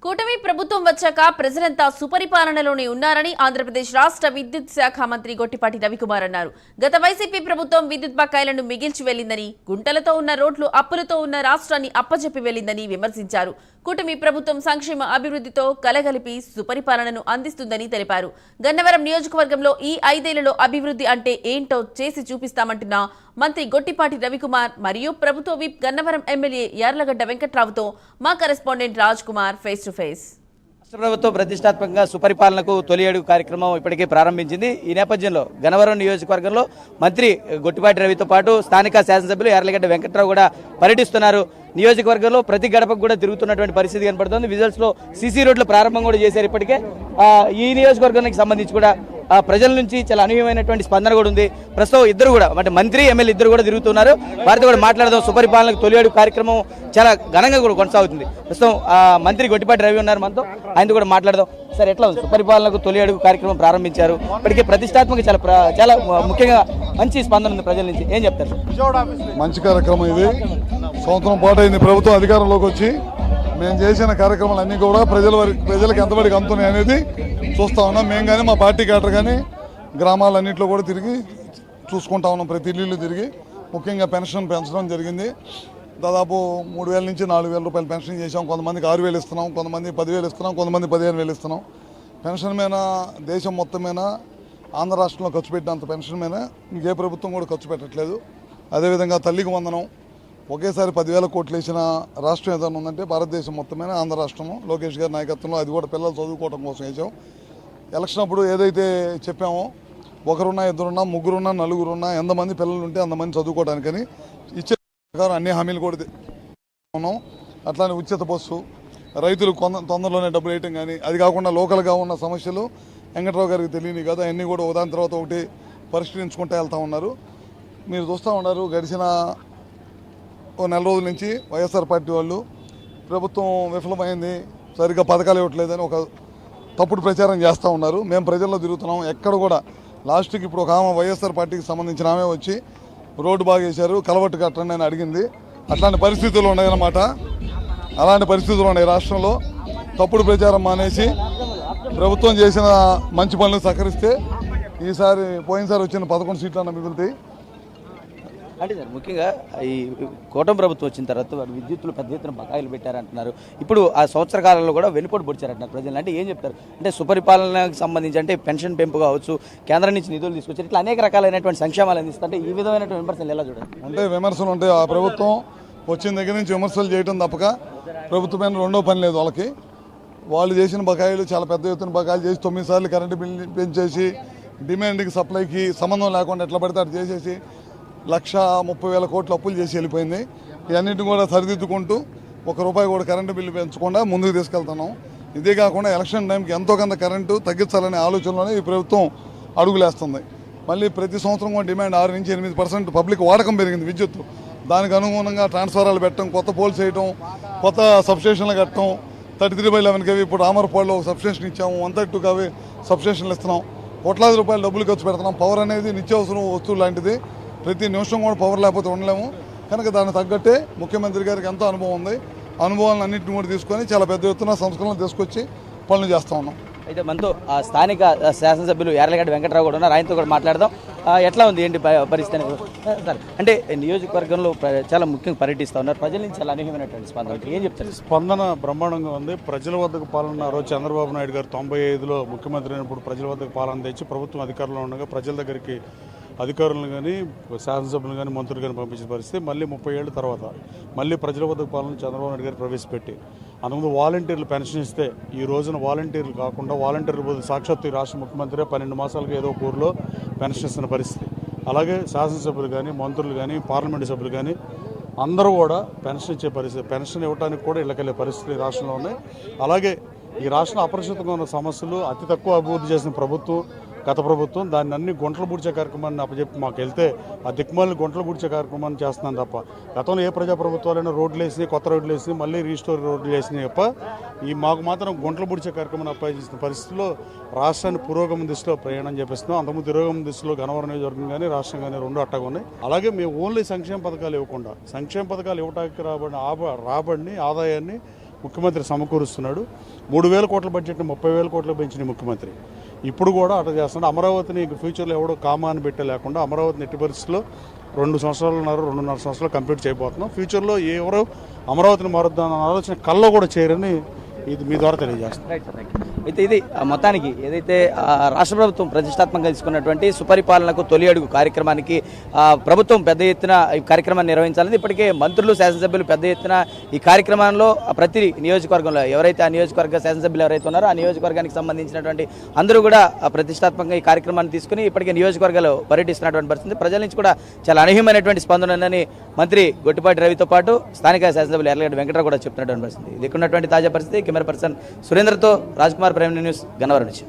కూటమి ప్రభుత్వం వచ్చాక ప్రజలంతా సుపరిపాలనలోనే ఉన్నారని ఆంధ్రప్రదేశ్ రాష్ట్ర విద్యుత్ శాఖ మంత్రి గొట్టిపాటి రవికుమార్ అన్నారు. గత వైసీపీ ప్రభుత్వం విద్యుత్ బకాయిలను మిగిల్చి వెళ్లిందని, గుంటలతో ఉన్న రోడ్లు అప్పులతో ఉన్న రాష్ట్రాన్ని అప్పచెప్పి వెళ్లిందని విమర్శించారు. కూటమి ప్రభుత్వం సంక్షేమ అభివృద్ధితో కలగలిపి సుపరిపాలనను అందిస్తుందని తెలిపారు. గన్నవరం నియోజకవర్గంలో ఈ 5 ఏళ్లలో అభివృద్ధి అంటే ఏంటో చేసి చూపిస్తామంటున్న మంత్రి గొట్టిపాటి రవికుమార్ మరియు ప్రభుత్వ విప్ గన్నవరం ఎమ్మెల్యే యార్లగడ్డ వెంకట్రావుతో మా correspondent Raj Kumar face to face. రాష్ట్ర ప్రభుత్వం ప్రతిష్టాత్మకంగా సుపరిపాలనకు తొలి అడుగు కార్యక్రమం ఇప్పటికే ప్రారంభించింది. ఈ నేపథ్యంలో గన్నవరం నియోజకవర్గంలో మంత్రి గొట్టిపాటి రవితో పాటు స్థానిక శాసనసభ్యులు యార్లగడ్డ వెంకట్రావు కూడా పర్యటిస్తున్నారు. నియోజకవర్గంలో ప్రతి గడపకు కూడా తిరుగుతున్నటువంటి పరిస్థితి కనపడుతుంది. విజువల్స్ లో సీసీ రోడ్ల ప్రారంభం కూడా చేశారు. ఇప్పటికే ఈ నియోజకవర్గానికి సంబంధించి కూడా ప్రజల నుంచి చాలా అనూహ్యమైనటువంటి స్పందన కూడా ఉంది. ప్రస్తుతం ఇద్దరు కూడా అంటే మంత్రి ఎమ్మెల్యే ఇద్దరు కూడా తిరుగుతున్నారు. వారితో కూడా మాట్లాడదాం. సుపరిపాలనకు తొలి అడుగు కార్యక్రమం చాలా ఘనంగా కూడా కొనసాగుతుంది. ప్రస్తుతం మంత్రి గొట్టిపాటి రవి ఉన్నారు మనతో, ఆయనతో కూడా మాట్లాడదాం. సార్, ఎట్లా ఉంది సుపరిపాలనకు తొలి అడుగు కార్యక్రమం ప్రారంభించారు? ఇప్పటికే ప్రతిష్టాత్మక చాలా ముఖ్యంగా మంచి స్పందన ఉంది ప్రజల నుంచి, ఏం చెప్తారు సార్? మంచి కార్యక్రమం ఇది. సంవత్సరం పాటు అయింది ప్రభుత్వం అధికారంలోకి వచ్చి. మేము చేసిన కార్యక్రమాలన్నీ కూడా ప్రజలకు ఎంతవరకు అందుతున్నాయి అనేది చూస్తా ఉన్నాం. మేము కానీ మా పార్టీ క్యాడర్ కానీ గ్రామాలన్నింటిలో కూడా తిరిగి చూసుకుంటా ఉన్నాం. ప్రతి ఇల్లు తిరిగి ముఖ్యంగా పెన్షన్ పెంచడం జరిగింది. దాదాపు 3,000 నుంచి 4,000 రూపాయలు పెన్షన్ చేసాం. కొంతమందికి 6,000 ఇస్తున్నాం, కొంతమంది 10,000 ఇస్తున్నాం, కొంతమంది 15,000 ఇస్తున్నాం. పెన్షన్ మీద దేశం మొత్తం మీద ఆంధ్ర రాష్ట్రంలో ఖర్చు పెట్టినంత పెన్షన్ మీద ఇంకే ప్రభుత్వం కూడా ఖర్చు పెట్టట్లేదు. అదేవిధంగా తల్లికి వందనం ఒకేసారి 10,000 కోట్లు వేసిన రాష్ట్రం ఏదైనా ఉందంటే భారతదేశం మొత్తమైన ఆంధ్ర రాష్ట్రము. లోకేష్ గారి నాయకత్వంలో అది కూడా పిల్లలు చదువుకోవడం కోసం వేసాం. ఎలక్షన్ అప్పుడు ఏదైతే చెప్పామో ఒకరున్నా, ఇద్దరున్నా, ముగ్గురున్నా, నలుగురున్నా, ఎంతమంది పిల్లలు ఉంటే అంతమంది చదువుకోవడానికని ఇచ్చే ప్రకారం అన్ని హామీలు కూడా ఉన్నాం. అట్లానే ఉచిత బస్సు, రైతులు తొందరలోనే డబ్బులు వేయటం కానీ, అది కాకుండా లోకల్గా ఉన్న సమస్యలు వెంకట్రావు గారికి తెలియని కదా అన్నీ కూడా ఒకదాని తర్వాత ఒకటి పరిష్కరించుకుంటూ వెళ్తూ ఉన్నారు. మీరు చూస్తూ ఉన్నారు. గడిచిన ఓ నెల రోజుల నుంచి వైఎస్ఆర్ పార్టీ వాళ్ళు ప్రభుత్వం విఫలమైంది, సరిగ్గా పథకాలు ఇవ్వట్లేదని ఒక తప్పుడు ప్రచారం చేస్తూ ఉన్నారు. మేము ప్రజల్లో తిరుగుతున్నాం. ఎక్కడ కూడా లాస్ట్కి ఇప్పుడు ఒక ఆమె వైఎస్ఆర్ పార్టీకి సంబంధించిన ఆమె వచ్చి రోడ్డు బాగా వేశారు, కలవట్టు కట్టండి అని అడిగింది. అట్లాంటి పరిస్థితులు ఉన్నాయన్నమాట. అలాంటి పరిస్థితులు ఉన్నాయి రాష్ట్రంలో. తప్పుడు ప్రచారం మానేసి ప్రభుత్వం చేసిన మంచి పనులు సహకరిస్తే పోయినసారి వచ్చిన 11 సీట్లన్న మిగులుతాయి. అంటే సార్, ముఖ్యంగా ఈ కూటమి ప్రభుత్వం వచ్చిన తర్వాత విద్యుత్తులు పెద్ద ఎత్తున బకాయిలు పెట్టారంటున్నారు. ఇప్పుడు ఆ సంవత్సర కాలంలో కూడా వెనుపోటు పొడిచారంటున్నారు ప్రజలు. అంటే ఏం చెప్తారు? అంటే సుపరిపాలనకు సంబంధించి అంటే పెన్షన్ పెంపు కావచ్చు, కేంద్రం నుంచి నిధులు తీసుకొచ్చారు, ఇట్లా అనేక రకాలైనటువంటి సంక్షేమాలు అందిస్తుంటే ఈ విధమైనటువంటి విమర్శలు ఎలా చూడాలి? అంటే విమర్శలు ఉంటాయి. ఆ ప్రభుత్వం వచ్చిన దగ్గర నుంచి విమర్శలు చేయడం తప్పక ప్రభుత్వమైన రెండో పని లేదు వాళ్ళకి. వాళ్ళు చేసిన బకాయిలు చాలా పెద్ద ఎత్తున బకాయిలు చేసి 9 సార్లు కరెంటు బిల్లు పెంచేసి డిమాండ్కి సప్లైకి సంబంధం లేకుండా ఎట్లా పడితే అటు చేసేసి 1,30,000 కోట్లు అప్పులు చేసి వెళ్ళిపోయింది. ఇవన్నిటిని కూడా సరిదిద్దుకుంటూ ₹1 కూడా కరెంటు బిల్లు పెంచకుండా ముందుకు తీసుకెళ్తున్నాం. ఇదే కాకుండా ఎలక్షన్ టైంకి ఎంతో కొంత కరెంటు తగ్గించాలనే ఆలోచనలోనే ఈ ప్రభుత్వం అడుగులేస్తుంది. మళ్ళీ ప్రతి సంవత్సరం కూడా డిమాండ్ 6 నుంచి 8% పబ్లిక్ వాడకం పెరిగింది విద్యుత్. దానికి అనుగుణంగా ట్రాన్స్ఫారాలు పెట్టడం, కొత్త పోల్స్ వేయటం, కొత్త సబ్స్టేషన్లు కట్టడం. 33/11 కేవీ ఇప్పుడు రామర్పాడులో ఒక సబ్స్టేషన్ ఇచ్చాము. 132 కేవీ సబ్స్టేషన్లు ఇస్తున్నాం. కోట్లాది రూపాయలు డబ్బులు ఖర్చు పెడుతున్నాం. పవర్ అనేది నిత్యావసరం వస్తువు లాంటిది. ప్రతి నిమిషం కూడా పవర్ లేకపోతే ఉండలేము. కనుక దానికి తగ్గట్టే ముఖ్యమంత్రి గారికి ఎంతో అనుభవం ఉంది. అనుభవాలను అన్నింటిని కూడా తీసుకొని చాలా పెద్ద ఎత్తున సంస్కరణలు తీసుకొచ్చి పనులు చేస్తూ ఉన్నాం. అయితే మనతో స్థానిక శాసనసభ్యులు యార్లగడ్డ వెంకట్రావు కూడా ఉన్నారు. ఆయనతో కూడా మాట్లాడదాం. ఎట్లా ఉంది ఏంటి పరిస్థితి సార్? అంటే నియోజకవర్గంలో చాలా ముఖ్యంగా పర్యటిస్తూ ఉన్నారు. ప్రజల నుంచి చాలా అనూహ్యమైనటువంటి స్పందన, ఏం చెప్తారు? స్పందన బ్రహ్మాండంగా ఉంది. ప్రజల వద్దకు పాలన రోజు చంద్రబాబు నాయుడు గారు 95లో ముఖ్యమంత్రి అయినప్పుడు ప్రజల వద్దకు పాలన తెచ్చి ప్రభుత్వం అధికారంలో ఉండగా ప్రజల దగ్గరికి అధికారులను కానీ శాసనసభ్యులు కానీ మంత్రులు కానీ పంపించిన పరిస్థితి. మళ్ళీ 30 ఏళ్ళ తర్వాత మళ్ళీ ప్రజల వద్దకు పాలన చంద్రబాబు నాయుడు గారు ప్రవేశపెట్టి అంతకుముందు వాలంటీర్లు పెన్షన్ ఇస్తే ఈ రోజున వాలంటీర్లు కాకుండా వాలంటీర్ల బదులు సాక్షాత్తు రాష్ట్ర ముఖ్యమంత్రి 12 మాసాలకు ఏదో ఒక ఊరిలో పెన్షన్ ఇస్తున్న పరిస్థితి. అలాగే శాసనసభ్యులు కానీ మంత్రులు కానీ పార్లమెంటు సభ్యులు కానీ అందరూ కూడా పెన్షన్ ఇచ్చే పరిస్థితి, పెన్షన్ ఇవ్వడానికి కూడా ఇళ్ళకెళ్ళే పరిస్థితి రాష్ట్రంలో ఉన్నాయి. అలాగే ఈ రాష్ట్రం అపరిచితంగా ఉన్న సమస్యలు అతి తక్కువ అభివృద్ధి చేసిన ప్రభుత్వం గత ప్రభుత్వం. దాన్ని అన్ని గుంటలు పూడ్చే కార్యక్రమాన్ని అప్పచెప్పి మాకు వెళ్తే ఆ దిక్కుమాలని గుంటలు పూడ్చే కార్యక్రమాన్ని చేస్తున్నాను తప్ప గతంలో ఏ ప్రజాప్రభుత్వాలైనా రోడ్లు వేసి కొత్త రోడ్లు వేసి మళ్ళీ రీస్టోర్ రోడ్లు వేసినాయి తప్ప ఈ మాకు మాత్రం గుంటలు పూడ్చే కార్యక్రమాన్ని అప్పచేసిన పరిస్థితుల్లో రాష్ట్రాన్ని పురోగమన దిశలో ప్రయాణం చేపిస్తున్నాం. అంతకుముందు తిరోగమన దిశలో గన్నవరం నియోజకవర్గం కానీ రాష్ట్రం కానీ రెండు అట్టగా ఉన్నాయి. అలాగే మేము ఓన్లీ సంక్షేమ పథకాలు ఇవ్వకుండా సంక్షేమ పథకాలు ఇవ్వడానికి రాబడిని ఆదాయాన్ని ముఖ్యమంత్రి సమకూరుస్తున్నాడు. 3,000 కోట్ల బడ్జెట్ని 30,000 కోట్లకు పెంచిన ముఖ్యమంత్రి ఇప్పుడు కూడా అట్లా చేస్తున్నాడు. అమరావతిని ఫ్యూచర్లో ఎవడో కామాన్ని పెట్టే లేకుండా అమరావతిని ఎట్టి పరిస్థితుల్లో 2 సంవత్సరాలు కంప్లీట్ చేయబోతున్నాం. ఫ్యూచర్లో ఎవరు అమరావతిని మారుద్దామన్న ఆలోచన కల్లో కూడా చేయరని ఇది మీ ద్వారా తెలియజేస్తాం. అయితే ఇది మొత్తానికి ఏదైతే రాష్ట్ర ప్రభుత్వం ప్రతిష్టాత్మకంగా తీసుకున్నటువంటి సుపరిపాలనకు తొలి అడుగు కార్యక్రమానికి ప్రభుత్వం పెద్ద ఎత్తున ఈ కార్యక్రమాన్ని నిర్వహించాలని ఇప్పటికే మంత్రులు శాసనసభ్యులు పెద్ద ఎత్తున ఈ కార్యక్రమంలో ప్రతి నియోజకవర్గంలో ఎవరైతే ఆ నియోజకవర్గ శాసనసభ్యులు ఎవరైతే ఉన్నారో ఆ నియోజకవర్గానికి సంబంధించినటువంటి అందరూ కూడా ప్రతిష్టాత్మకంగా ఈ కార్యక్రమాన్ని తీసుకుని ఇప్పటికే నియోజకవర్గాలు పర్యటిస్తున్నటువంటి పరిస్థితి. ప్రజల నుంచి కూడా చాలా అనూహ్యమైనటువంటి స్పందన ఉందని మంత్రి గొట్టిపాటి రవితో పాటు స్థానిక శాసనసభ్యులు యార్లగడ్డ వెంకటరావు కూడా చెప్తున్నటువంటి పరిస్థితి. ఇది ఉన్నటువంటి తాజా పరిస్థితి. కెమెరా పర్సన్ సురేంద్రతో రాజ్ కుమార్, ప్రైమ్ న్యూస్, గన్నవరం నుంచి.